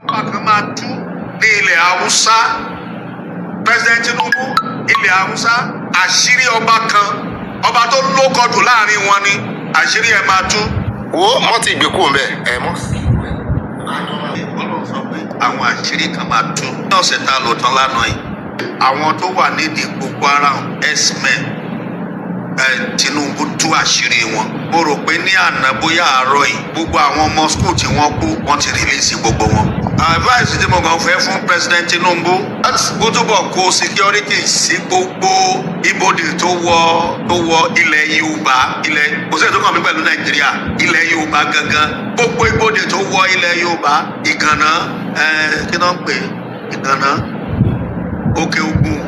Bákan máa tú ní ilẹ̀ Haúsá. President Tinubu ilẹ̀ Haúsá àṣírí ọba kan, ọba tó lókọdù láàrin wọn ni àṣírí ẹ̀ máa tú. Wo wọ́n ti gbé kúrò mbẹ́ ẹ̀ mọ́. Ọlọ́run sọ pé àwọn àṣírí kan máa tú. Ní ọ̀sẹ̀ tá a lò tán lánàá yìí, àwọn tó wà nídìí Boko Haram x-men Tinubu tú àṣírí wọn. Mo rò pé ní àná bóyá àárọ̀ yìí gbogbo àwọn ọmọ skul tí wọ́n kú wọ́n ti rìlíìsì gbogbo wọn. Advice tí mo kàn fẹ́ fún President Tinubu kó túbọ̀ kó security sí gbogbo ibodè tó wọ ilẹ̀ Yorùbá, ilẹ̀ kò sí ètò kan mi pẹ̀lú Nàìjíríà, ilẹ̀ Yorùbá gangan, gbogbo ibodè tó wọ ilẹ̀ Yorùbá, Ìgànnà kí náà ń pè Ìgànnà, Òkè Ògùn,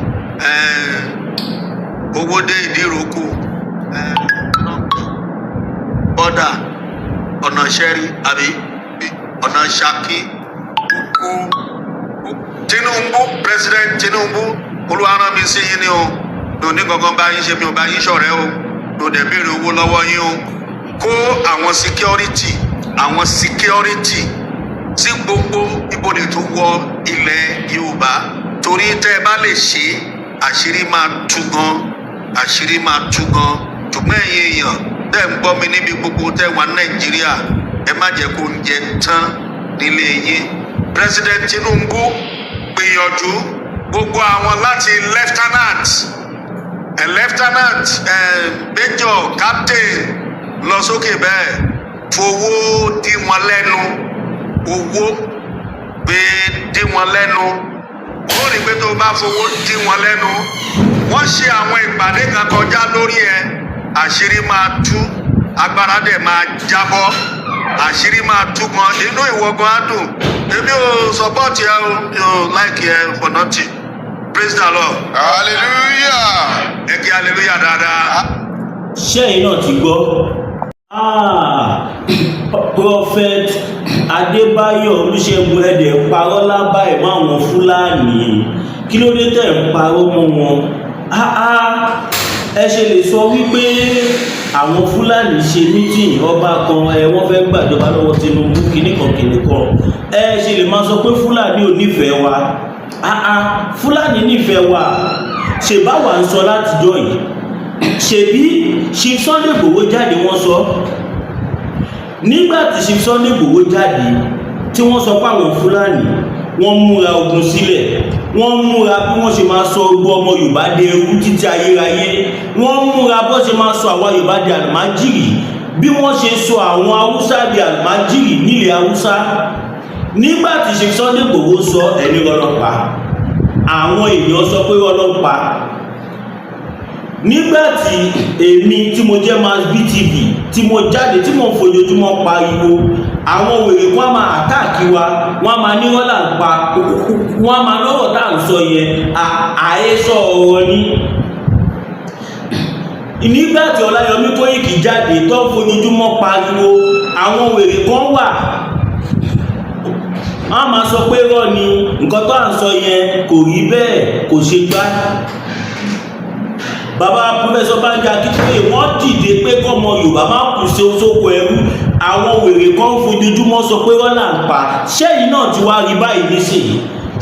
Owódé, Ìdíròkò, bọ́dà, ọ̀nà Ṣẹ́rí àbí ọ̀nà Ṣakí, Tinubu, President Tinubu, Olúwa rán mi sí yín ni o, mi ò ní gangan bá yín ṣe, mi ò bá yín ṣọ̀rẹ́ o, mi ò dẹ̀ béèrè owó lọ́wọ́ yín o. Kó àwọn security sí gbogbo ibodè tó wọ ilẹ̀ Yorùbá, torí tẹ́ ẹ bá lè ṣe àṣírí máa tú gan, ṣùgbọ́n ẹ̀yin èèyàn tẹ́ ń gbọ́ mi níbi gbogbo tẹ́ wà Nàìjíríà, ẹ má jẹ́ kó oúnjẹ tán nílé yín. President Tinubu gbìyànjú gbogbo àwọn láti lieutenant major captain lọ sókè bẹ́ẹ̀ fowó dí wọn lẹ́nu, owó gbé dí wọn lẹ́nu. Ó rí pé tó bá fowó dí wọn lẹ́nu, wọ́n ṣe àwọn ìpàdé kan kọjá lórí ẹ̀, àṣírí máa tú, agbára dẹ̀ máa jábọ́, àṣírí máa tú gan, inú ìwọ gan á dùn. Èmi ò support ẹ o, mi ò like ẹ for nothing. Praise the Lord. Hallelujah. Ẹ kí hallelujah dáadáa. Ṣẹ́yìn náà ti gbọ́. Prophet Adébáyọ̀ Olúṣẹ́gun ẹ̀dẹ̀ parọ́ lábàá ẹ̀ máwọn Fúlàní. Kí ló dé tẹ̀ ń parọ́ mọ́ wọn? Ẹ ṣe lè sọ wípé àwọn Fúlàní ṣe mítìn ọba kan wọ́n fẹ́ gbàjọba lọ́wọ́ Tinubu kìnnìkan. Ẹ ṣe lè máa sọ pé Fúlàní ò nífẹ̀ẹ́ wa. Fúlàní nífẹ̀ẹ́ wa. Ṣèbáwá ń sọ látijọ́ yìí. Ṣèbí Chief Sunday Igboho jáde wọ́n sọ. Nígbà tí Chief Sunday Igboho jáde tí wọ́n sọ pé àwọn Fúlàní wọ́n múra ogun sílẹ̀, wọ́n múra bí wọ́n ṣe máa sọ gbogbo ọmọ Yorùbá dé ewu títí ayérayé, wọ́n múra bó ṣe máa sọ àwọn Yorùbá di àlùmájìrì, bí wọ́n ṣe sọ àwọn Haúsá di àlùmájìrì nílẹ̀ Haúsá. Nígbà tí Chief Sunday Igboho sọ ẹni ọlọ́pàá, àwọn èèyàn sọ pé ọlọ́pàá. Nígbàtí èmi tí mo jẹ́ Mass BTV tí mo jáde tí mo fojoojúmọ́ pariwo, àwọn wèrè wọ́n máa àtàkì wa, wọ́n máa ní wọ́n là ń pa, wọ́n máa lọ́wọ́ tá à ń sọ yẹn àhesọ ọ̀rọ̀ ni. Nígbàtí Ọláyọmí Kóìkì jáde tó fojoojúmọ́ pariwo, àwọn wèrè kan wà, wọ́n máa sọ pé rọ́ ni nǹkan tó à ń sọ yẹn kò rí bẹ́ẹ̀, kò ṣe gbá. Bàbá Professor Banji Akintoye wọ́n dìde pé kọ́mọ Yorùbá máa kù sí sóko ẹrú, àwọn wèrè kan fojoojúmọ́ sọ pé wọ́n là ń pa. Ṣẹ́yìn náà ti wá rí báyìí nísìnyí.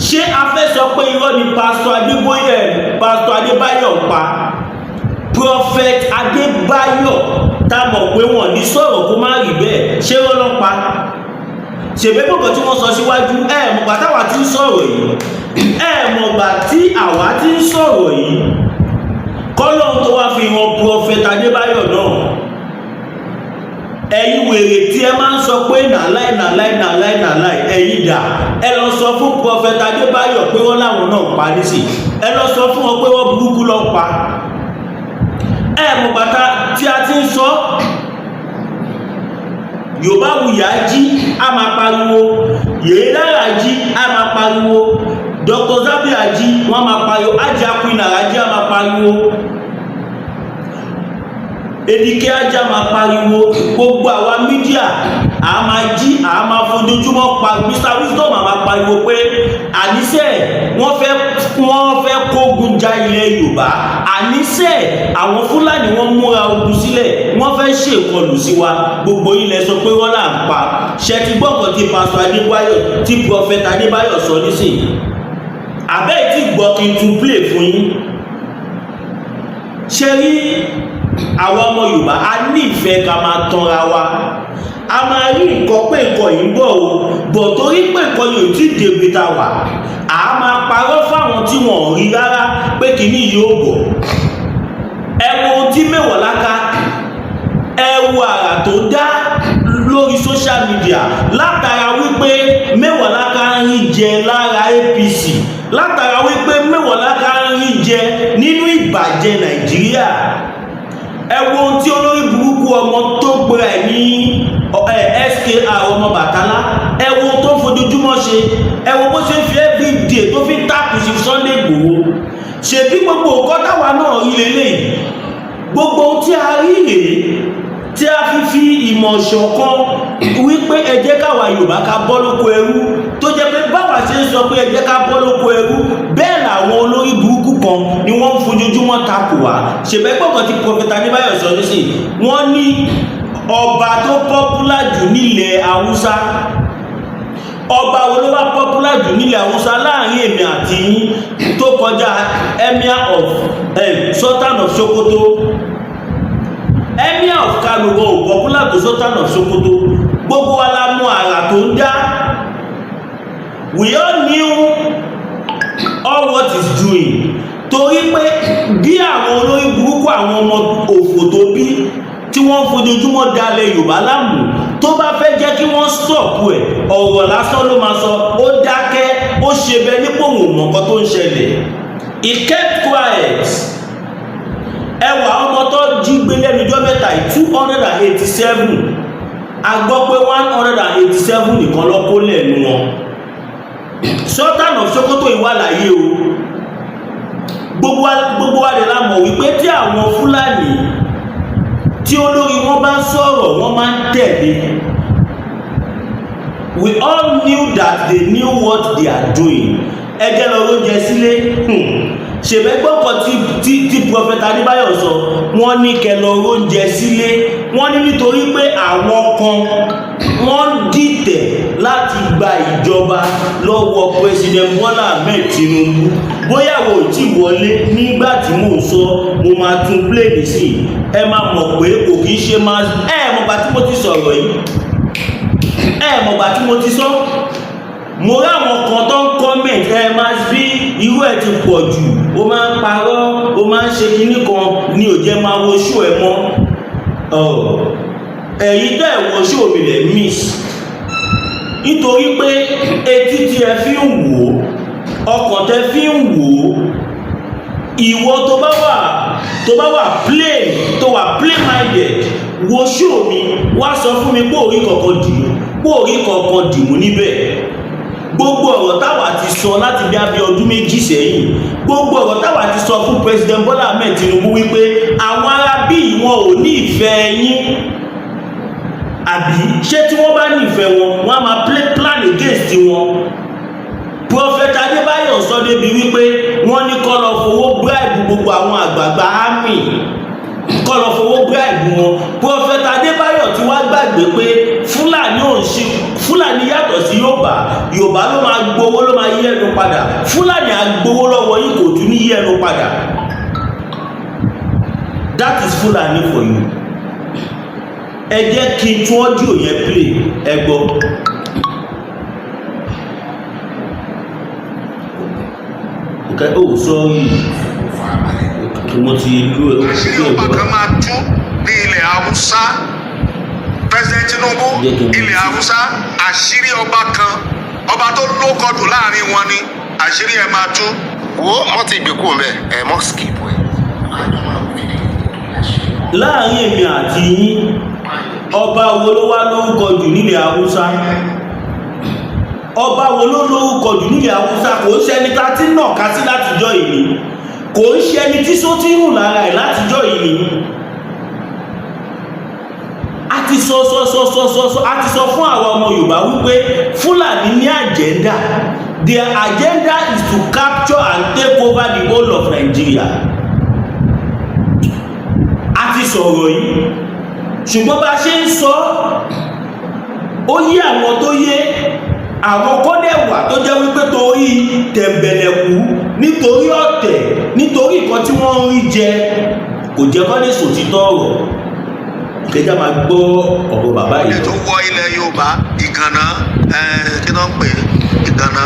Ṣé a fẹ́ sọ pé irọ́ ni Pastor Adébáyọ̀ pa? Prophet Adébáyọ̀ tá mọ̀ pé wọ́n ní sọ̀rọ̀ kó má rí bẹ́ẹ̀, ṣé wọ́n lọ́ pa? Ṣèbébùkọ̀ tí wọ́n sọ síwájú mọ̀gbà táwa ti ń sọ̀rọ̀ yìí, mọ̀gbà tí àwa ti ń sọ̀rọ̀ yìí, kọ́lọ́n tó wá fi hàn Prophet Adébáyọ̀ náà. Ẹ̀yin wèrè tí ẹ máa ń sọ pé nàláì ẹ̀yin dà, ẹ lọ sọ fún Prophet Adébáyọ̀ pé wọ́n láwọn náà pa nísì, ẹ lọ sọ fún wọn pé wọ́n burúkú lọ pa. Mọ̀gbà tí a ti ń sọ Yorùbá Wuyì jí a máa pariwo, Yèyédára jí a máa pariwo, Dr. Zabia jí wọ́n máa pariwo, Ajá Queen jí a máa pariwo, Èdìkẹ́ Ajá máa pariwo, gbogbo àwa mídíà a máa jí a máa fojoojúmọ́ pa Mr Wisdom a máa pariwo pé àníṣe wọ́n fẹ́ kógun ja ilẹ̀ Yorùbá, àníṣe àwọn Fúlàní wọ́n múra ogun sílẹ̀ wọ́n fẹ́ ṣèkọlù sí wa, gbogbo ilẹ̀ sọ pé wọ́n là ń pa. Ṣé ti gbọ́kàn tí Pastor Adébáyọ̀ tí Prophet Adébáyọ̀ sọ nísìnyí? Àbẹ́ tí gbọ́ kí n tún play fún yín. Ṣé rí àwọn ọmọ Yorùbá a ní ìfẹ́ ká máa tanra wa, a máa rí nǹkan pé nǹkan yìí ń bọ̀ o, bọ̀ torí pé nǹkan yóò tí débi ta wà, a máa parọ́ fáwọn tí wọ́n rí rárá pé kìíní yóò bọ̀. Ẹ wo ohun tí Mewolaka, ẹ wo àrà tó dá lórí social media látara wípé Mewolaka ń rí jẹ lára APC, látara wípé Mewolaka ń rí jẹ nínú ìbàjẹ́ Nàìjíríà. Ẹ wo ohun tí olórí burúkú ọmọ tó gbéra ẹ̀ ní SKR ọmọ Bàtálá, ẹ wo tó fojoojúmọ́ ṣe, ẹ wo bó ṣe ń fi everyday tó fi táàkù sí Sunday Igboho. Ṣèbí gbogbo nǹkan táwa náà rí lélẹ́yìí, gbogbo ohun tí a rí rèé tí a fi ìmọ̀ ṣọ̀kan wípé ẹ jẹ́ káwa Yorùbá ká bọ́ lóko ẹrú, tó jẹ́ pé báwa ṣe ń sọ pé ẹ jẹ́ ká bọ́ lóko ẹrú, bẹ́ẹ̀ làwọn olórí burúkú kan ni wọ́n ń fojoojúmọ́ takò wá. Ṣèbẹ́gbọ́n kan tí Prophet Adébáyọ̀ sọ nísìnyí, wọ́n ní ọba tó pọ́pùlà jù nílẹ̀ Haúsá, ọba wo ló wá pọ́pùlà jù nílẹ̀ Haúsá láàrin èmi àti yín tó kọjá Emir of Sultan of Sokoto. Emir of Kano go popular to Sultan of Sokoto. Gbogbo wa la mọ̀ àrà tó ń dá. We all knew all what is doing. Torí pé bí àwọn olórí burúkú àwọn ọmọ òfò tó bí tí wọ́n fojoojúmọ́ dalẹ̀ Yorùbá láàmú, tó bá fẹ́ jẹ́ kí wọ́n stop ẹ̀, ọ̀rọ̀ lásán ló máa sọ, ó dákẹ́, ó ṣe bẹ́ẹ̀ nípò òun mọ̀ nǹkan tó ń ṣẹlẹ̀. He kept quiet. Ẹwà ọmọ tó jí gbé lẹ́nu ọjọ́ mẹ́ta 287, a gbọ́ pé 187 nìkan ló kó lẹ́nu wọn. Sultan of Sokoto ìwà láyé o, gbogbo wa lè la mọ̀ wípé tí àwọn Fúlàní tí olórí wọn bá sọ̀rọ̀ wọ́n máa ń tẹ̀lé. We all knew that they knew what they are doing. Ẹjẹ́ lọ lóúnjẹ sílé. Ṣèbẹ́gbọ́kọ̀ tí Prophet Adébáyọ̀ sọ, wọ́n ní kẹlọ oúnjẹ sílé, wọ́n ní nítorí pé àwọn kan wọ́n dìtẹ̀ láti gba ìjọba lọ́wọ́ President Bola Ahmed Tinubu. Bóyá wo tí wọlé nígbà tí mò ń sọ, mo máa tún play sí, ẹ máa mọ̀ pé kò kí ń ṣe máa mọ̀gbà tí mo ti sọ̀rọ̀ yìí, mọ̀gbà tí mo ti sọ. Mo ráwọn kan tó ń comment máa bí irú ẹ̀ ti pọ̀ jù, ó máa ń parọ́, ó máa ń ṣe kinní kan ní ò jẹ́ máa wo show ẹ mọ́. Ẹ̀yin tẹ́ ẹ̀ wo show mi lẹ̀ miss, nítorí pé etí tí ẹ fi ń wò ó, ọkàn tẹ fi ń wò ó, ìwọ tó bá wà plain, tó wà plain minded, wo show mi wá sọ fún mi pé orí kọ̀ọ̀kan dìmú níbẹ̀. Gbogbo ọ̀rọ̀ táwa ti sọ láti bí abẹ́ ọdún méjì sẹ́yìn, gbogbo ọ̀rọ̀ táwa ti sọ fún President Bola Ahmed Tinubu wípé àwọn arábí wọn ò ní ìfẹ́ yín, àbí ṣé tí wọ́n bá ní ìfẹ́ wọn wọ́n á máa plan against wọn. Prophet Adébáyọ̀ sọ débi wípé wọ́n ní kó lọ fowó bribe gbogbo àwọn àgbààgbà army, kó lọ fowó bribe wọn. Prophet Adébáyọ̀ ti wá gbàgbé pé Fúlàní yàtọ̀ sí Yorùbá ló máa gbowó, ló máa yí ẹnu padà. Fúlàní á gbowó lọ́wọ́ yín kò tún ní yí ẹnu padà. That is Fúlàní for you. Ẹ jẹ́ kí n tún audio yẹn play, ẹ gbọ́. Okay, oh sorry, mo ti lú ẹ. Àṣírí ọba kan máa tú ní ilẹ̀ Haúsá. President Tinubu ilẹ̀ Haúsá, àṣírí ọba kan, ọba tó lókọdù láàrin wọn ni àṣírí ẹ máa tú. Wo wọ́n ti gbé kúrò mẹ́ mọ́ skip ẹ̀. Láàrin èmi àti yín, ọba wo ló wá lórúkọ jù nílẹ̀ Haúsá? Ọba wo ló lórúkọ jù nílẹ̀ Haúsá? Kò ń ṣe ẹni tá tí náà ká sí látijọ́ ìní, kò ń ṣe ẹni tí só tí rùn lára ẹ̀ látijọ́ ìní. A a ti sọ fún àwọn ọmọ Yorùbá wípé Fúlàní ní agenda. Their agenda is to capture and take over the whole of Nigeria. A ti sọ̀rọ̀ yìí ṣùgbọ́n bá ṣe ń sọ ó yé àwọn tó yé àwọn kọ́dẹ̀wà tó jẹ́ wípé torí tẹ̀m̀bẹ̀lẹ̀kú nítorí ọ̀tẹ̀ nítorí nǹkan tí wọ́n ń rí jẹ kò jẹ́ kọ́ lè sòtítọ́ ọ̀rọ̀ kẹjá máa gbọ́ ọ̀rọ̀ bàbá yìí. ètò wọ ilẹ̀ Yorùbá Ìgànnà kí ló ń pè Ìgànnà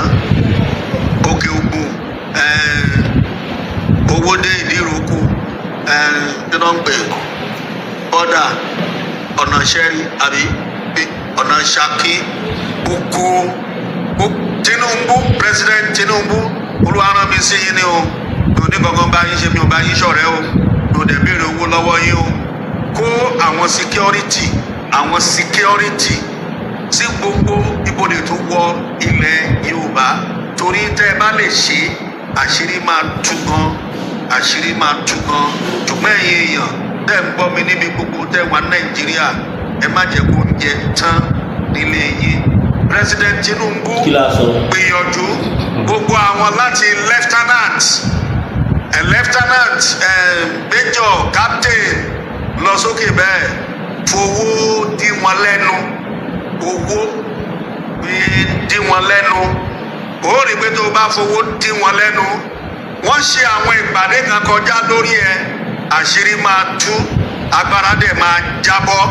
Òkè Ògùn Owódé Ìdíròkò kí ló ń pè bọ́dà ọ̀nà Ṣẹ́rí àbí ọ̀nà Ṣakí gbogbo Tinubu President Tinubu olùwàrán mi sí yín ni o mi ò ní kankan bá yín ṣe mi ò bá yín ṣọ̀rẹ́ o mi ò dẹ̀ béèrè owó lọ́wọ́ yín o kó àwọn security sí gbogbo ibodè tó wọ ilẹ̀ Yorùbá torí tẹ́ ẹ bá lè ṣe àṣírí máa tú gan ṣùgbọ́n ẹ̀yin èèyàn tẹ́ ń gbọ́ mi níbi gbogbo tẹ́ wà Nàìjíríà ẹ má jẹ́ kó jẹ tán nílé yín. President Tinubu gbìyànjú gbogbo àwọn láti lieutenant major captain lọ sókè bẹ́ẹ̀ fowó dí wọn lẹ́nu ó rí pé tó bá fowó dí wọn lẹ́nu wọ́n ṣe àwọn ìpàdé kan kọjá lórí ẹ̀ àṣírí máa tú agbára dẹ̀ máa jábọ́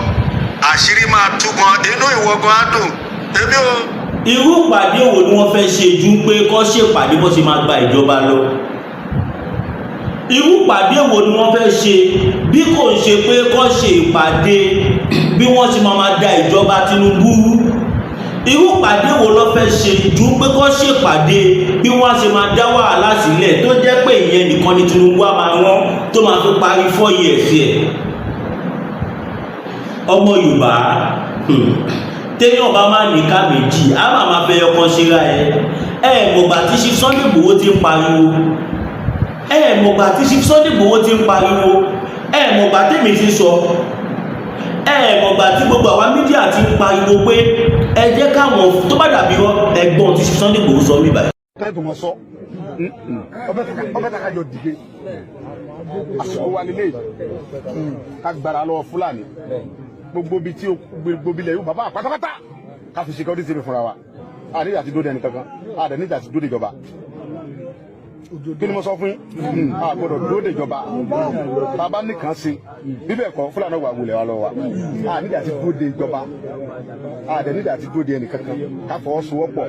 àṣírí máa tú gan inú ìwọ gan á dùn èmi ò. irú ìpàdé wo ni wọ́n fẹ́ ṣe ju pé kọ́ ṣèpàdé bó ṣe máa gba ìjọba lọ irú ìpàdé wo ni wọ́n fẹ́ ṣe bí kò ń ṣe pé kọ́ ṣe ìpàdé bí wọ́n ṣe máa da ìjọba Tinubu irú ìpàdé wo ló fẹ́ ṣe ju pé kọ́ ṣe ìpàdé bí wọ́n ṣe máa dá wàhálà sílẹ̀ tó jẹ́ pé ìyẹn nìkan ni Tinubu á máa rán tó máa fi parí 4 years ẹ̀ ọmọ Yorùbá téèyàn bá máa nìka méjì á máa fẹ́ ọkàn ṣera mọ̀gbà tí ṣe Sunday Igboho ti ń pariwo mọ̀gbà tí ṣe Sunday Igboho ti ń pariwo mọ̀gbà tèmi ti sọ mọ̀gbà tí gbogbo àwa mídíà ti ń pariwo pé ẹ jẹ́ káwọn tó bá dàbí ẹ̀gbọ́n tí ṣe Sunday Igboho sọ mí báyìí. tẹ́tù mọ̀ sọ ọbẹ̀ takajọ dìde àṣọ wa nílé ká gbára lọ́wọ́ Fúlàní gbogbo bi tí gbogbo ilẹ̀ yóò bàbá pátápátá ká fi security síbi fúnra wa àdéhìí àti dóde ẹnì kankan àdéhìí àti dóde ìjọba kí ni mo sọ fún yín a gbọ́dọ̀ dóde ìjọba bàbá nìkan ṣe bíbẹ̀ kọ́ Fúlàní wà wulẹ̀ wa lọ́wọ́ wa àdéhìí àti dóde ìjọba àdéhìí àti dóde ẹnì kankan ká fọwọ́sowọ́pọ̀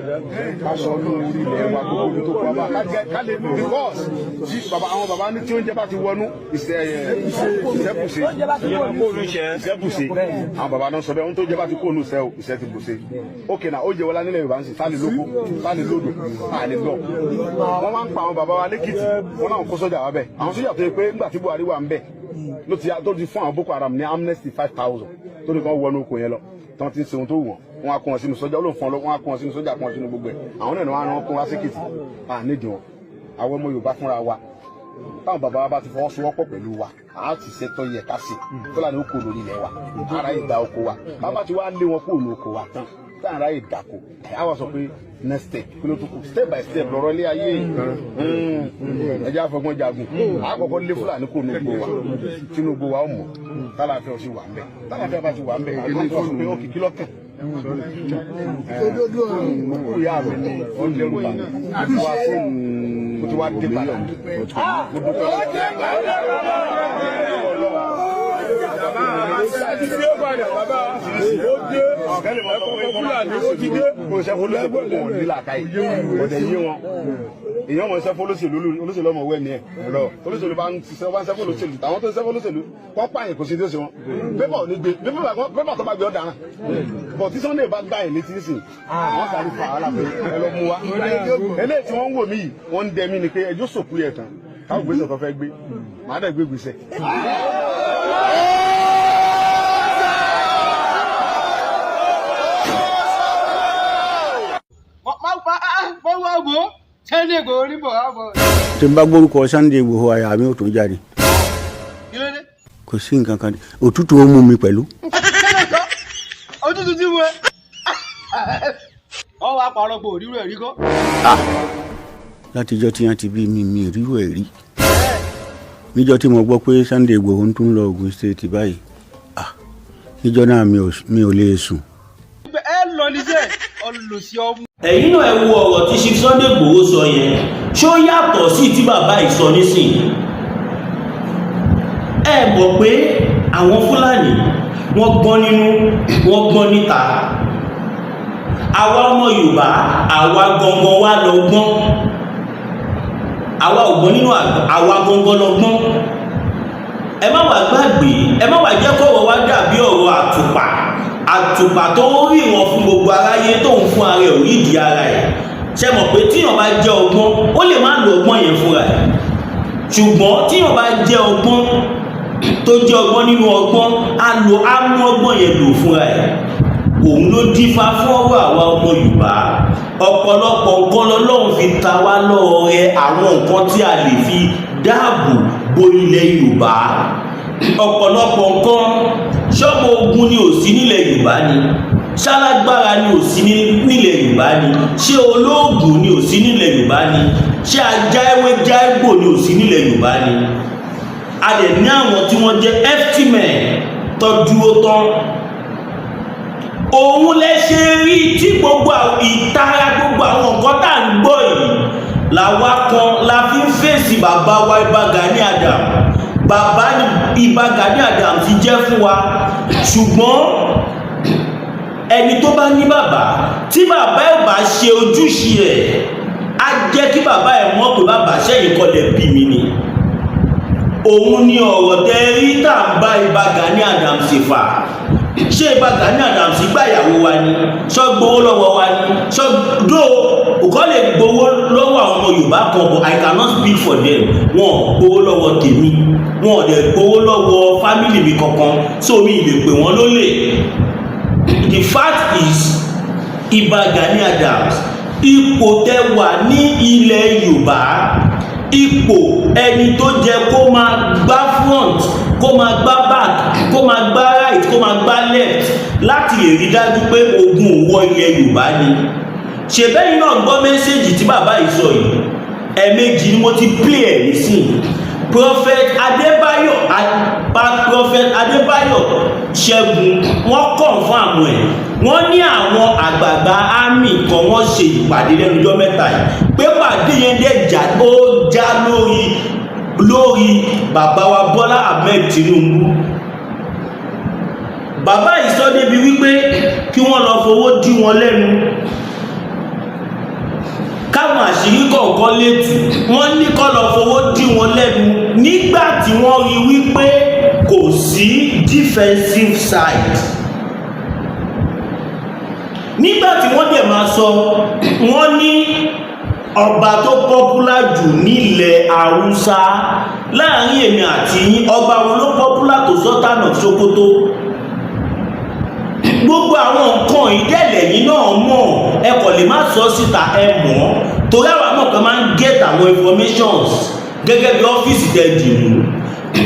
ká sọ lórí ilẹ̀ wa gbogbo ibi tó kọ́ wa ká lè because tí àwọn bàbá ní tí oúnjẹ bá ti wọnú ìṣẹ́kùsẹ́ àwọn bàbá náà sọ bẹ́ẹ̀ ohun tó jẹ́ bá ti kó ònú ìṣẹ́ ti bùṣe ókè náà ó jẹ́ wọlá nílẹ̀ Yorùbá ń sìn sáni lóko sáni lódò àní lọ wọ́n máa ń pa àwọn bàbá wa lẹ́kìtì wọ́n náà kó sọ́jà wa bẹ́ẹ̀ àwọn sọ́jà tó yẹ pé nígbà tí Buhari wà ń bẹ̀ tó ti fún àwọn Boko Haram ní amnesty 5,000 tó ní kàn wọnú oko yẹn lọ tí wọ́n ti ń ṣe ohun tó wù wọ́n á kó wọn sínú sọ́jà olóòfin wọn á kó wọn sínú sọ́jà kó wọn sínú gbogbo ẹ̀ àwọn náà ni wọ́n á rán kó wá sékìtì nídìí wọn àwọn ọmọ Yorùbá fúnra wa táwọn bàbá wa bá ti fọwọ́sowọ́pọ̀ pẹ̀lú wa a ti ṣètò yẹ ká sí Fúlàní ó kó lórí ilẹ̀ wa ara ìgbà oko wa bàbá ti wá lé wọn kó òun oko wa tán táwọn ará ìdàkọ àwọn sọ pé next step kí ló tún kù step by step lọ́rọ̀ ilé ayé ẹjẹ àfọgbọ́n jagun àkọ́kọ́ lé Fúlàní kó òun oko wa Tinubu wa ó mọ̀ tálàfẹ́ ọ̀sìn wà ń bẹ̀ tálàfẹ́ bá ti wà ń bẹ̀ àgbọn tó sọ pé ó kìkì lọ́kàn ìyá mi ni ó ń lérò bá mi mo ti wá dé padà mo dúpẹ́ èèyàn mọ̀ ṣẹ́fọ́ olóṣèlú ọmọ wẹ̀ ní ẹ̀ lọ olóṣèlú bá ń ṣẹ́fọ́ olóṣèlú àwọn tó ń ṣẹ́fọ́ olóṣèlú kọ́ pààyàn kò sí tí ó ṣe wọn pépà ò ní gbé pépà tó bá gbé ọ̀daràn bọ̀ tí Sunday bá gbá ẹ̀ létí nísìn wọ́n sáré fa ara pé ẹ lọ mú wa eléyìí tí wọ́n ń wò mí yìí wọ́n ń dẹ mí ni pé ẹjọ́ sòkú yẹ tán káwọn gbèsè tó fẹ́ gbé màá dẹ̀ gbé gbèsè. tí n bá gbórúkọ Sunday Igboho àyà mi ò tún jáde kò sí nǹkan kan òtútù ó mú mi pẹ̀lú. ojútùú ti wẹ ọ wá parọ́ pé òrírò ẹ̀rí kọ́. látijọ́ tí wọ́n ti bí mi ìrírò ẹ̀ rí níjọ́ tí mo gbọ́ pé Sunday Igboho ń tún lọ Ògùn State báyìí níjọ́ náà mi ò lè sùn. ẹ lọ níṣẹ́ olùsí ọmú. ẹ̀yin náà ẹ wo ọ̀rọ̀ tí Chief Sunday Igboho sọ yẹn ṣó yàtọ̀ sí tí bàbá yìí sọ nísìnyí. ẹ mọ̀ pé àwọn Fúlàní wọ́n gbọ́n nínú wọ́n gbọ́n níta àwa ọmọ Yorùbá àwa gangan wa lọ gbọ́n àwa ò gbọ́n nínú àwa gangan lọ gbọ́n. ẹ má wá gbàgbé ẹ má wá jẹ́ kọ́rọ̀ wá dàbí ọ̀rọ̀ àtùpà tó ń rí wọn fún gbogbo aráyé tó ń fún ara ẹ̀ orí ìdí ara ẹ̀. ṣe mọ̀ pé tíyàn bá jẹ́ ọgbọ́n ó lè má lo ọgbọ́n yẹn fúnra ẹ̀ ṣùgbọ́n tíyàn bá jẹ́ ọgbọ́n tó jẹ́ ọgbọ́n nínú ọgbọ́n á mú ọgbọ́n yẹn lò fúnra ẹ̀. òun ló dífá fún ọ̀rọ̀ àwa ọmọ Yorùbá ọ̀pọ̀lọpọ̀ nǹkan lọ́lọ́run fi ta wá lọ́rẹ àwọn nǹkan tí a lè fi dáàbò bo ilẹ̀ Yorùbá ọ̀pọ̀lọpọ̀ nǹkan ṣọ́mọ ogun ni ò sí nílẹ̀ Yorùbá ni ṣálágbára ni ò sí nílẹ̀ Yorùbá ni ṣé olóògùn ni ò sí nílẹ̀ Yorùbá ni ṣé ajá ewé já egbò ni ò sí nílẹ̀ Yorùbá ni a dẹ̀ ní àwọn tí wọ́n jẹ́ ftmen tó dúró tán òun lẹ ṣe rí tí gbogbo ìtara gbogbo àwọn nǹkan tá à ń gbọ́ yìí làwa kan la fi ń fèsì bàbá wa Ìbà Gani Adams bàbá Ìbà Gani Adams ti jẹ́ fún wa ṣùgbọ́n ẹni tó bá ní bàbá tí bàbá ẹ̀ bá ṣe ojúṣe ẹ̀ á jẹ́ kí bàbá ẹ̀ mọ̀ pé bàbá sẹ́yìn kọ́ lẹ̀ bí mi ni òun ni ọ̀rọ̀ tẹ́ rí tá à ń bá Ìbà Gani Adams ṣe fà ṣé Ìbà Gani Adams gbàyàwó wa ni ṣọ́ gbowó lọ́wọ́ wa ni ṣọ́ dó òkọ́ lè gbowó lọ́wọ́ àwọn ọmọ Yorùbá kan but I cannot speak for them wọn gbowó lọ́wọ́ tèmi wọn ò dẹ̀ gbowó lọ́wọ́ fámìlì mi kankan so mi lè pè wọ́n lólè. The fact is Ìbà Gani Adams ipò tẹ́ wà ní ilẹ̀ Yorùbá ipò ẹni tó jẹ kó máa gbá front kó máa gbá back kó máa gbá right kó máa gbá left láti lè rí dájú pé ogun òwò ilẹ̀ Yorùbá ni ṣèbẹ́yìn náà gbọ́ mẹ́sẹ̀gì tí bàbá yìí sọ yìí ẹ̀ẹ̀mejì ni mo ti play ẹ̀ nísìnyí Prophet Adébáyọ̀ Ṣẹ́gun wọ́n confirm ẹ̀ wọ́n ní àwọn àgbààgbà army kan wọ́n ṣe ìpàdé lẹ́nujọ́ mẹ́ta yìí pé pàdé yẹn dẹ̀ ó já lórí bàbá wa Bọ́lá Ahmed Tinubu bàbá yìí sọ débi wípé kí wọ́n lọ fowó dí wọn lẹ́nu káwọn àṣírí kọ̀ọ̀kan létí wọ́n ní kọ́ lọ fowó dí wọn lẹ́nu nígbà tí wọ́n rí wípé kò sí defensive side nígbà tí wọ́n dẹ̀ máa sọ wọ́n ní ọba tó popular jù nílẹ̀ Haúsá láàrin èmi àti yín ọba wọn ló popular tó Sultan of Sokoto gbogbo àwọn nǹkan ìdẹ́lẹ̀ yìí náà mọ̀ ẹ kò lè má sọ síta ẹ mọ̀ torí àwọn àmọ́ kan máa ń get àwọn informations gẹ́gẹ́ bí ọ́fíìsì tẹ̀ dìmú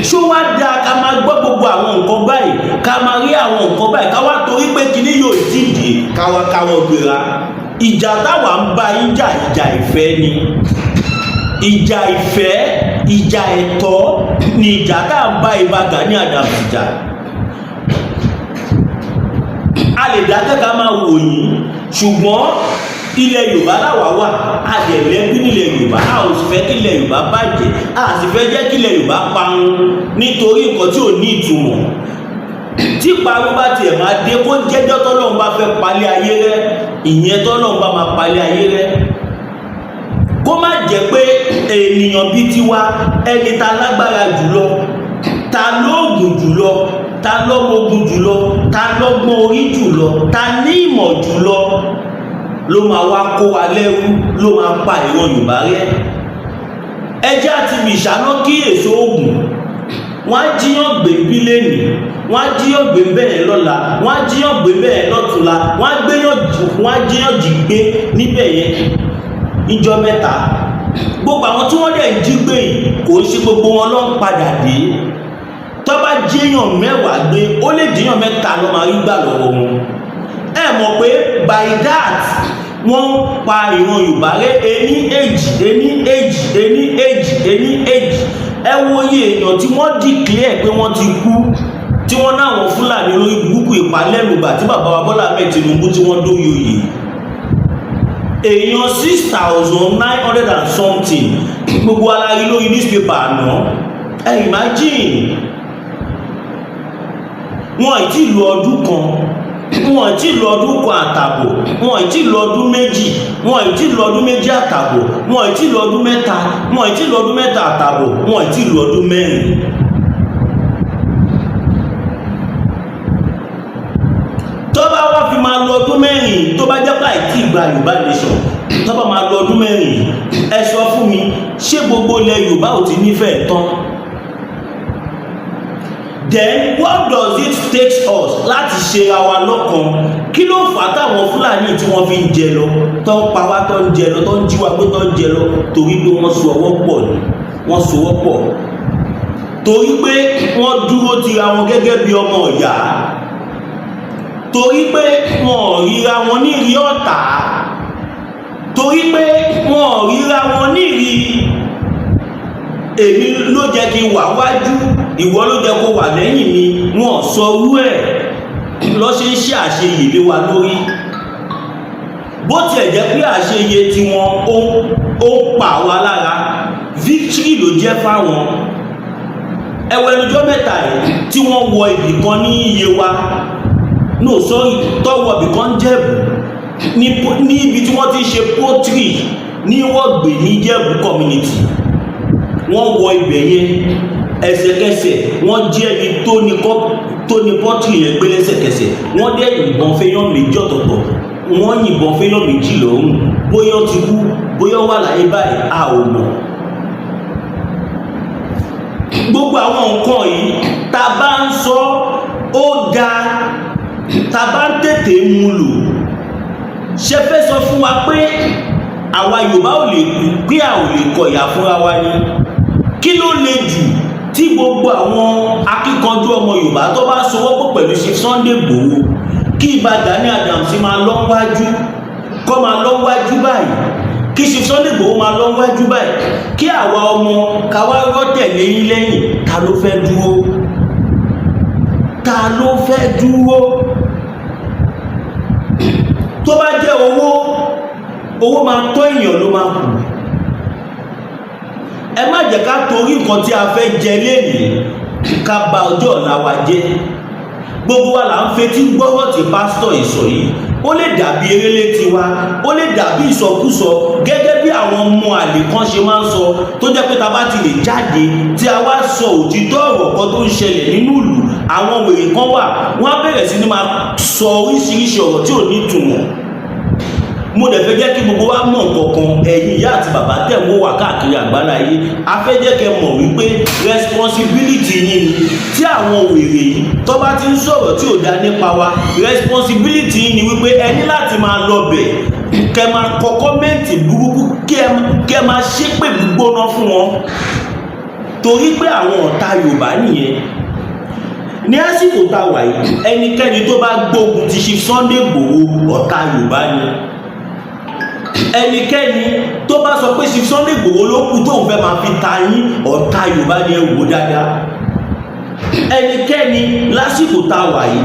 ṣó wá dáa ká máa gbọ́ gbogbo àwọn nǹkan báyìí ká máa rí àwọn nǹkan báyìí ká wá torí pé kíní yóò ti dì káwọ́ gbéra ìjà táwa ń bá ìjà ìfẹ́ ni ìjà ìfẹ́ ìjà ẹ̀tọ́ ni ìjà tá à ń bá Ìbà Gani Adams jà a lè dákẹ́ ká máa wò yín ṣùgbọ́n ilẹ̀ Yorùbá láwa wà a lè lẹ́bí nílẹ̀ Yorùbá a ò sì fẹ́ kí ilẹ̀ Yorùbá bàjẹ́ a sì fẹ́ jẹ́ kí ilẹ̀ Yorùbá parun nítorí nǹkan tí ò ní ìtumọ̀ tí parun bá tiẹ̀ máa dé kó jẹ́jọ́ tọ́lọ́run bá fẹ́ palẹ̀ ayé rẹ́ ìyẹn tọ́lọ́run bá máa palẹ̀ ayé rẹ́ kó má jẹ́ pé ènìyàn bíi tiwa ẹni ta lágbára jùlọ ta lóògùn jùlọ ta lọ́mọgun jùlọ ta lọ́gbọ́n orí jùlọ ta ní ìmọ̀ jùlọ ló máa wá kó wa lẹ́rú ló máa pa ìran Yorùbá rẹ́ ẹjẹ́ àti mìṣáná kí èso oògùn wọ́n á jíyàn gbé bílẹ̀nì wọ́n á jíyàn gbé bẹ́ẹ̀ lọ́la wọ́n á jíyàn gbé bẹ́ẹ̀ lọ́tùnla wọ́n á jíyàn jì gbé níbẹ̀ yẹn níjọ́ mẹ́ta gbogbo àwọn tí wọ́n dẹ̀ ń jí gbé yìí kò ń ṣe gbogbo wọn ló ń padà dé tó bá jíyàn mẹ́wàá gbé ó lè jíyàn mẹ́ta ló máa rí gbà lọ́wọ́ wọn ẹ mọ̀ pé by that wọ́n pa ìran Yorùbá rẹ́ ení èjì ẹ wo iye èèyàn tí wọ́n declare pé wọ́n ti kú tí wọ́n náwọn Fúlàní lórí burúkú ìpalẹ́nùgbà tí bàbá wa Bọ́lá Ahmed Tinubu tí wọ́n dórí oyè èèyàn 6,900 and something gbogbo alárí lórí newspaper àná ẹ imagine wọn ì tí lu ọdún kan wọn ì tí lu ọdún kan àtàbọ̀ wọn ì tí lu ọdún méjì wọn ì tí lu ọdún méjì àtàbọ̀ wọn ì tí lu ọdún mẹ́ta wọn ì tí lu ọdún mẹ́ta àtàbọ̀ wọn ì tí lu ọdún mẹ́rin. tó bá wá fi máa lu ọdún mẹ́rin tó bá jẹ́ pé àìtí ìgbà Yorùbá nation tó bá máa lu ọdún mẹ́rin ẹ sọ fún mi ṣé gbogbo ilẹ̀ Yorùbá ò ti nífẹ̀ẹ́ tán? Then what does it take us láti ṣe ra wa lọ́kàn? Kí ló fà á táwọn Fúlàní tí wọ́n fi ń jẹ lọ tó ń pa wá tó ń jẹ lọ tó ń jí wa pé tó ń jẹ lọ torí pé wọ́n so ọwọ́ pọ̀ ni wọ́n so ọwọ́ pọ̀ torí pé wọ́n dúró tira wọn gẹ́gẹ́ bí ọmọ ìyá torí pé wọn ò ríra wọn ní ìrí ọ̀tá torí pé wọn ò ríra wọn ní ìrí èmi ló jẹ́ kí n wà wájú ìwọ ló jẹ́ kó wà lẹ́yìn mi wọn sọ orú ẹ̀ lọ ṣe ń ṣe àṣeyè lé wa lórí bó tiẹ̀ jẹ́ pé àṣeyè tí wọn ó pa wá lára victory ló jẹ́ fáwọn ẹwẹ́nujọ́ mẹ́ta yìí tí wọ́n wọ ibì kan ní iye wa no sorry tọ́wọ́ ibì kan Jẹ̀bú ní ibi tí wọ́n ti ṣe poultry ní Wọ́gbè ní Jẹ̀bú community wọ́n wọ ibẹ̀ yẹn ẹsẹ̀kẹsẹ̀ wọ́n jẹ́ ẹni tó ní pọ́tìrì yẹn gbé lẹ́sẹ̀kẹsẹ̀ wọ́n dẹ̀ yìnbọn fẹ́yàn méjì ọ̀tọ̀ọ̀tọ̀ wọ́n yìnbọn fẹ́yàn méjì lọ́rùn bóyá ti kú bóyá wà láyé báyìí a ò mọ̀. gbogbo àwọn nǹkan yìí tá a bá ń sọ ó dáa tá a bá ń tètè mú lò ṣe fẹ́ sọ fún wa pé àwa Yorùbá ò lè pé a ò lè kọ ìyà fúnra wa ni kí ló le jù tí gbogbo àwọn akíkanjú ọmọ Yorùbá tó bá sowọ́pọ̀ pẹ̀lú Chief Sunday Igboho kí Ìbà Gani Adams máa lọ wájú kọ́ máa lọ wájú báyìí kí Chief Sunday Igboho máa lọ wájú báyìí kí àwa ọmọ káwá rọ́tẹ̀ lẹ́yìn lẹ́yìn ta ló fẹ́ dúró ta ló fẹ́ dúró tó bá jẹ́ owó máa tó èèyàn ló máa kù ẹ má jẹ́ ká torí nǹkan tí a fẹ́ jẹ lénìí ká bà ọjọ́ ọ̀la wa jẹ́ gbogbo wa là ń fetí gbọ́rọ̀ tí pásítọ̀ ìsọ yìí ó lè dàbí eré létí wa ó lè dàbí ìsọkúsọ gẹ́gẹ́ bí àwọn ọmọ àlè kan ṣe máa ń sọ tó jẹ́ pé ta bá ti lè jáde tí a wá sọ òtítọ́ ọ̀rọ̀ kan tó ń ṣẹlẹ̀ nínú ìlú àwọn wèrè kan wà wọ́n á bẹ̀rẹ̀ sí ní máa sọ oríṣiríṣi ọ̀rọ̀ tí ò ní ìtumọ̀ mo dẹ̀ fẹ́ jẹ́ kí gbogbo wa mọ̀ nǹkankan ẹ̀yin ìyá àti bàbá tẹ̀ ń wà káàkiri àgbáláyé a fẹ́ jẹ́ kẹ́ mọ̀ wípé responsibility yín ni tí àwọn wèrè yìí tó bá ti ń sọ̀rọ̀ tí ò dá nípa wa responsibility yín ni wípé ẹ ní láti máa lọ bẹ̀ kẹ́ máa kọ kọ́mẹ́ǹtì burúkú kẹ́ máa ṣépè gbígbóná fún wọn torí pé àwọn ọ̀tá Yorùbá nìyẹn ní àsìkò tá a wà yìí ẹnikẹ́ni tó bá gbógun ti Chief Sunday Igboho ọ̀tá Yorùbá ni ẹnikẹ́ni tó bá sọ pé Chief Sunday Igboho ló kù tóun fẹ́ máa fi ta yín ọ̀tá Yorùbá ni ẹ wò dáadáa ẹnikẹ́ni lásìkò tá a wà yìí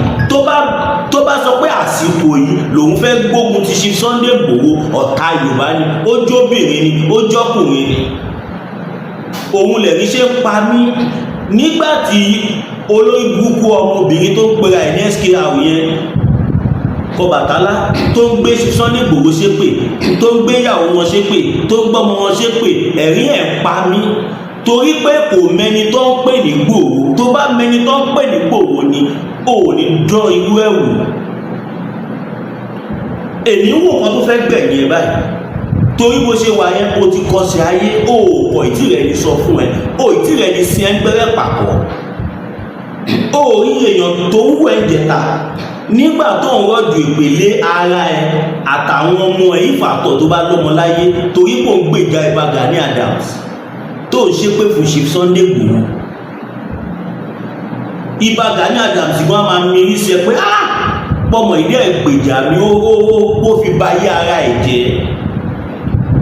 tó bá sọ pé àsìkò yìí lòun fẹ́ gbógun ti Chief Sunday Igboho ọ̀tá Yorùbá ni ó jóbìnrin ni ó jọkùnrin ni òun lẹ̀rí ṣe ń pa mí nígbàtí olórí burúkú ọmọbìnrin tó ń pera ẹ̀ ní SK Àwùyẹn Ọbàtálá tó ń gbé Chief Sunday Igboho ṣépè tó ń gbé ìyàwó wọn ṣépè tó ń gbọ́mọ wọn ṣépè ẹ̀rí ẹ̀ pa mí torí pé kò mẹni tó ń pè ní Igboho tó bá mẹni tó ń pè ní Igboho ni ò ní dán irú ẹ̀ wò èmi wò kan tó fẹ́ gbẹ̀yìn ẹ̀ báyìí torí bó ṣe wà yẹn o ti kọsẹ̀ ayé o kọ̀ ìtì rẹ̀ ní sọ fún ẹ o ìtì rẹ̀ ní sí ẹgbẹ́rẹ́ pàpọ̀ o rí èèyàn tó ń wẹ̀ jẹta nígbà tó ń rọ̀jò ìpèlé ara ẹ àtàwọn ọmọ ẹ ìfàtọ̀ tó bá lọ́mọ láyé torí kò ń gbèjà Ìbà Gani Adams tó ń ṣépè fún Chief Sunday Igboho Ìbà Gani Adams gan máa mírí sí ẹ pé pọ́mọ ilé ẹ̀gbèjà mi ó fi ba ayé ara ẹ̀ jẹ́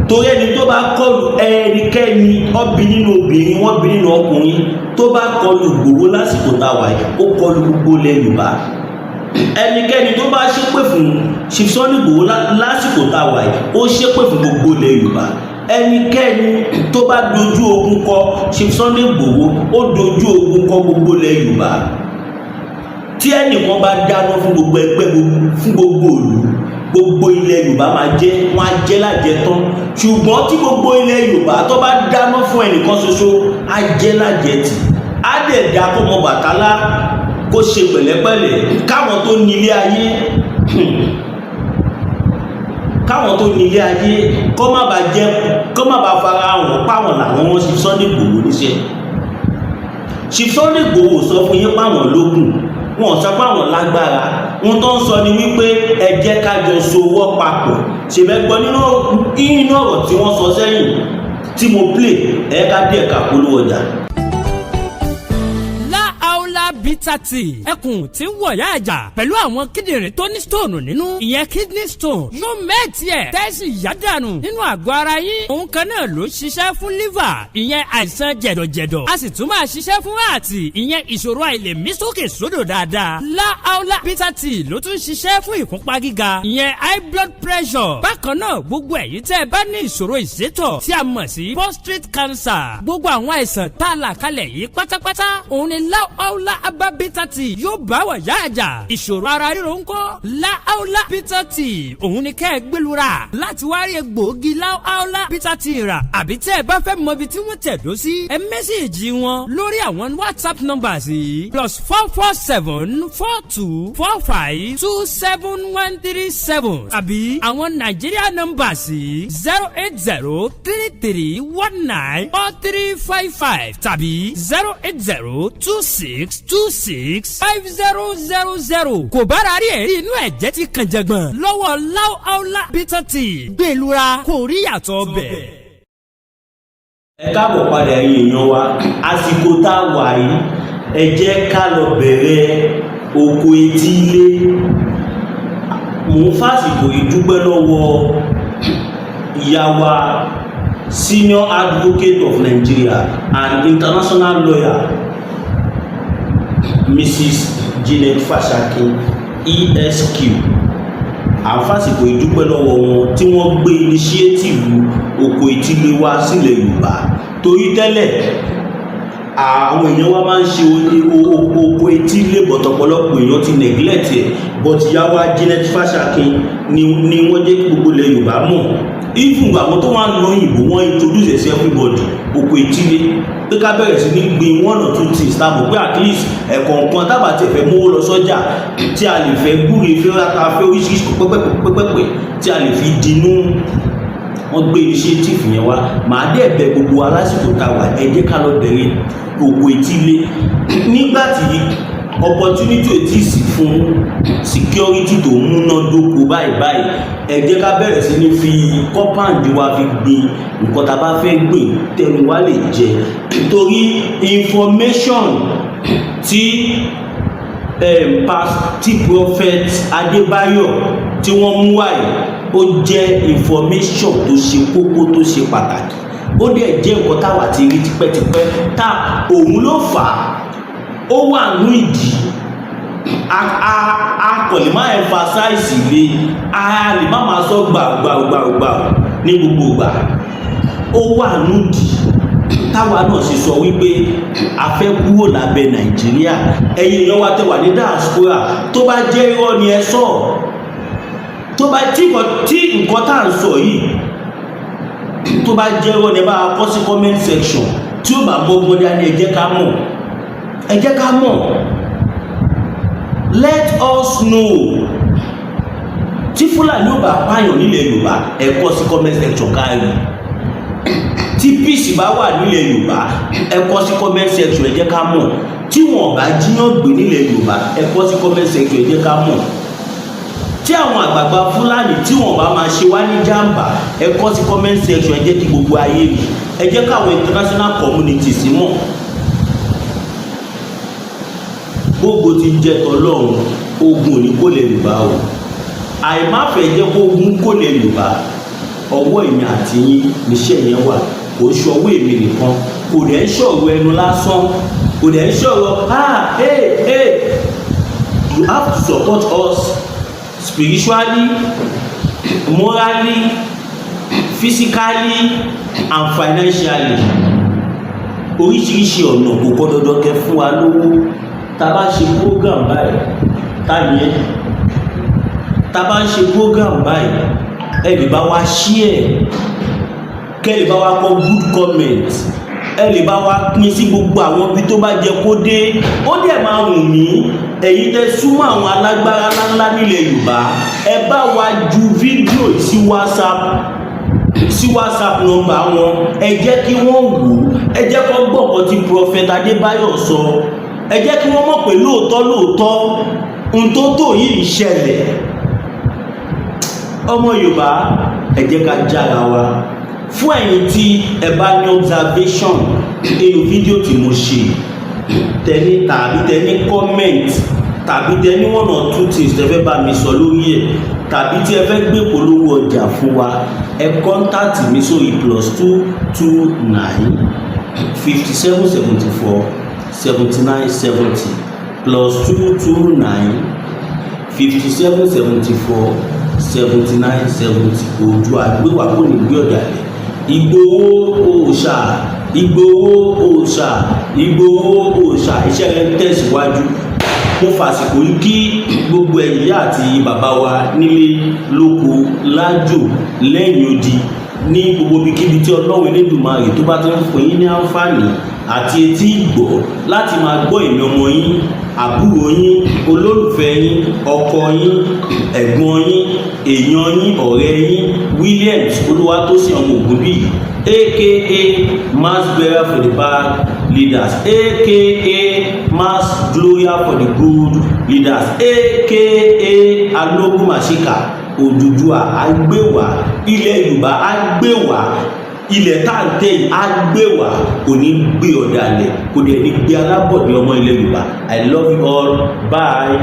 torí ẹni tó bá kọlù ẹnikẹ́ni ọbí nínú obìnrin wọ́n bí nínú ọkùnrin tó bá kọlù Ìgbòho lásìkò táwa yìí ó kọlù gbogbo ilẹ̀ Yorùbá ẹnikẹ́ni tó bá ṣépè fún Chief Sunday Igboho lásìkò táwa yìí ó ṣépè fún gbogbo ilẹ̀ Yorùbá ẹnikẹ́ni tó bá dojú ogun kọ Chief Sunday Igboho ó dojú ogun kọ gbogbo ilẹ̀ Yorùbá tí ẹnìkan bá dáná fún gbogbo ẹgbẹ́ fún gbogbo ìlú gbogbo ilẹ̀ Yorùbá máa jẹ́ wọ́n á jẹ́ lájẹ tán ṣùgbọ́n tí gbogbo ilẹ̀ Yorùbá tó bá dáná fún ẹnìkan ṣoṣo á jẹ́ lájẹ tì á dẹ̀ dá kó mọ Bàtálá kó ṣe pẹ̀lẹ́pẹ̀lẹ́ káwọn tó nílé ayé kó má bàa fara hàn páwọn làwọn wọn Chief Sunday Igboho níṣẹ́ Chief Sunday Igboho sọ fún yín páwọn lókun wọn sọ pé àwọn lágbára wọn tó ń sọ ni wípé ẹ jẹ́ ká jọ sowọ́ papọ̀ ṣèbẹ́gbọ́ nínú ọ̀rọ̀ tí wọ́n sọ sẹ́yìn tí mo play ẹ̀ka díẹ̀ ká polówó ọjà. Bitter tea ẹkùn tí ń wọ̀yá àjà pẹ̀lú àwọn kíndìnrín tó ní stone nínú ìyẹn kidney stone yóò mẹ́ẹ̀tì ẹ̀ tẹ́sí yádànù nínú àgọ́ ara yín òun kan náà ló ṣiṣẹ́ fún liver ìyẹn àìsàn jẹ̀dọ̀jẹ̀dọ̀ a sì tún máa ṣiṣẹ́ fún ààtì ìyẹn ìṣòro àìlèmí sókè sódò dáadáa láàólà bitter tea ló tún ṣiṣẹ́ fún ìfúnpá gíga ìyẹn high blood pressure bákan náà gbogbo ẹ̀yin tẹ́ ẹ bá ní ìṣòro ìsétọ̀ tí a mọ̀ sí prostate cancer gbogbo àwọn àìsàn tá a là kalẹ̀ yìí pátápátá òun ni láàólà abá bitter tea yóò bá wà yá àjà ìṣòro ara ríro ńkọ́ láàólà bitter tea òun ni kẹ́ ẹ gbẹlura láti wá rí egbòogi láàólà bitter tea rà àbí tẹ́ ẹ bá fẹ́ mọ ibi tí wọ́n tẹ̀dó sí ẹ mẹ́sẹ̀gì wọn lórí àwọn WhatsApp numbers yìí +44742452737 àbí àwọn Nigeria numbers yìí 08033194355 tàbí 08026265000 kò bára rí ẹ̀rí inú ẹ̀jẹ̀ ti kàn jẹ̀gbọ̀n lọ́wọ́ láàólà bitter tea gbẹlura kò rí yàtọ̀ bẹ̀. ẹ káàbọ̀ padà ẹ̀yin èèyàn wa àsìkò tá a wà yìí ẹ jẹ́ ká lọ bẹ̀rẹ̀ oko etí ilé mò ń fàsìkò ìdúpẹ́ lọ́wọ́ ìyá wa senior advocate of Nigeria and international lawyer Mrs. Janet Fashakin ESQ àfàsìkò ìdúpẹ́ lọ́wọ́ wọn tí wọ́n gbé initiative oko etílé wá sílẹ̀ Yorùbá torí tẹ́lẹ̀ àwọn èèyàn wa máa ń ṣe oko etílé bọ̀tọ̀pọ̀lọpọ̀ èèyàn ti neglect ẹ̀ but ìyá wa Janet Fashakin ni wọ́n jẹ́ gbogbo ilẹ̀ Yorùbá mọ̀ even àwọn tó wà ń lọ òyìnbó wọ́n introduce ẹ̀ sí everybody oko etílé pé ká bẹ̀rẹ̀ sí ní gbin one or two things tábò pé at least ẹ̀kọ̀ọ̀kan tábà tí ẹ fẹ́ mówó lọ sọ́jà tí a lè fẹ́ gbúre fẹ́ ráta fẹ́ oríṣiríṣi pẹ́pẹ́pẹ́ tí a lè fi dinú wọ́n gbé initiative yẹn wá màá dẹ̀ bẹ̀ gbogbo alásìkò tá a wà ẹ jẹ́ ká lọ bẹ̀rẹ̀ oko etílé nígbà tí opportunity ò tíì sí fún security tó múnádóko báyìí ẹ jẹ́ ká bẹ̀rẹ̀ sí ní fi compound wa fi gbin nǹkan tá a bá fẹ́ gbìn tẹnu wa lè jẹ nítorí information tí prophet Adébáyọ̀ tí wọ́n mú wáyé ó jẹ́ information tó ṣe kókó tó ṣe pàtàkì ó dẹ̀ jẹ́ nǹkan táwa ti rí tipẹ́tipẹ́ tá òun ló fà á ó wà ní ìdí a kò lè má emphasize ilé a lè má máa sọ gbàgbàgbàgbà ní gbogbo ìgbà ó wà ní ìdí táwa náà sì sọ wípé a fẹ́ kúrò lábẹ́ Nàìjíríà ẹ̀yin èèyàn wa tẹ́ wà ní diaspora tó bá jẹ́ irọ́ ni ẹ sọ tó bá tí nǹkan tá à ń sọ yìí tó bá jẹ́ irọ́ ni ẹ bá kọ sí comment section tí ó bá mọ́ ọgbọ́n dání ẹ jẹ́ ká mọ̀ ẹ jẹ́ ká mọ̀ let us know tí Fúlàní ò bá pààyàn nílẹ̀ Yorùbá ẹ kọ sí comment section káàrí tí peace bá wà nílẹ̀ Yorùbá ẹ kọ sí comment section ẹ jẹ́ ká mọ̀ tí wọ́n bá jíyàn gbé nílẹ̀ Yorùbá ẹ kọ sí comment section ẹ jẹ́ ká mọ̀ tí àwọn àgbààgbà Fúlàní tí wọ́n bá máa ṣe wá ní jàǹbá ẹ kọ sí comment section ẹ jẹ́ kí gbogbo ayé rí ẹ jẹ́ káwọn international community sí mọ̀ gbogbo ti jẹ́ tọlọ́run ogun ò ní kó lè Yorùbá o àìmáfẹ́ jẹ́ kó ogun kó lè Yorùbá ọwọ́ èmi àti yín níṣẹ́ yẹn wà kò ṣọwọ́ èmi nìkan kò dẹ̀ ń ṣọ̀rọ̀ ẹnu lásán kò dẹ̀ ń ṣọ̀rọ̀ you have to support us spiritually morally physically and financially oríṣiríṣi ọ̀nà kò kọ́ dandan kẹ́ fún wa lówó tá a bá ṣe program báyìí tá a bá ń ṣe program báyìí ẹ lè bá wa share kẹ́ lè bá wa kọ good comment ẹ lè bá wa pín sí gbogbo àwọn ibi tó bá jẹ kó dé ó dẹ̀ máa wù mí ẹ̀yin tẹ́ súnmọ́ àwọn alágbára ńláńlá nílẹ̀ Yorùbá ẹ bá wa ju fídíò sí WhatsApp nọ́mbà wọn ẹ jẹ́ kí wọ́n wò ẹ jẹ́ kó gbọ́ nǹkan tí Prophet Adébáyọ̀ sọ ẹ jẹ́ kí wọ́n mọ̀ pé lóòótọ́ ohun tó tó yìí ń ṣẹlẹ̀ ọmọ Yorùbá ẹ jẹ́ ká jára wa fún ẹ̀yin tí ẹ bá ní observation nínú fídíò tí mo ṣe tẹni tàbí tẹni comment tàbí tẹni one or two things tẹ fẹ́ bá mi sọ lórí ẹ̀ tàbí tí ẹ fẹ́ gbé polówó ọjà fún wa ẹ contact mi sórí +229 5774 7970 +229 5774 7970 Oòduà àgbéwà kò ní gbé ọ̀dà lẹ̀ Ìgbòho òòṣà iṣẹ́ rẹ̀ ń tẹ̀síwájú mo fàsìkò yìí kí gbogbo ẹ̀yà àti bàbá wa nílé lóko lájò lẹ́yìn odi ní gbogbo ibikíbi tí Ọlọ́run Elédùmarè tó bá ti ń fún yín ní àǹfààní àti etí ìgbọ́ láti máa gbọ́ ìmọ̀ ọmọ yín àbúrò yín olólùfẹ́ yín ọkọ yín ẹ̀gbọ́n yín èèyàn yín ọ̀rẹ́ yín Williams Olúwatósìn ọmọ Ògúnbíyì aka mass bearer for the bad leaders aka mass gloria for the good leaders aka alógún màṣíkà Odùduwà agbéwà ilẹ̀ Yorùbá agbéwà ilẹ̀ táǹtẹ̀ yìí á gbé wá kò ní gbé ọ̀dàlẹ̀ kò dẹ̀ ní gbé alábọ̀dé ọmọ ilẹ̀ Yorùbá I love you all bye.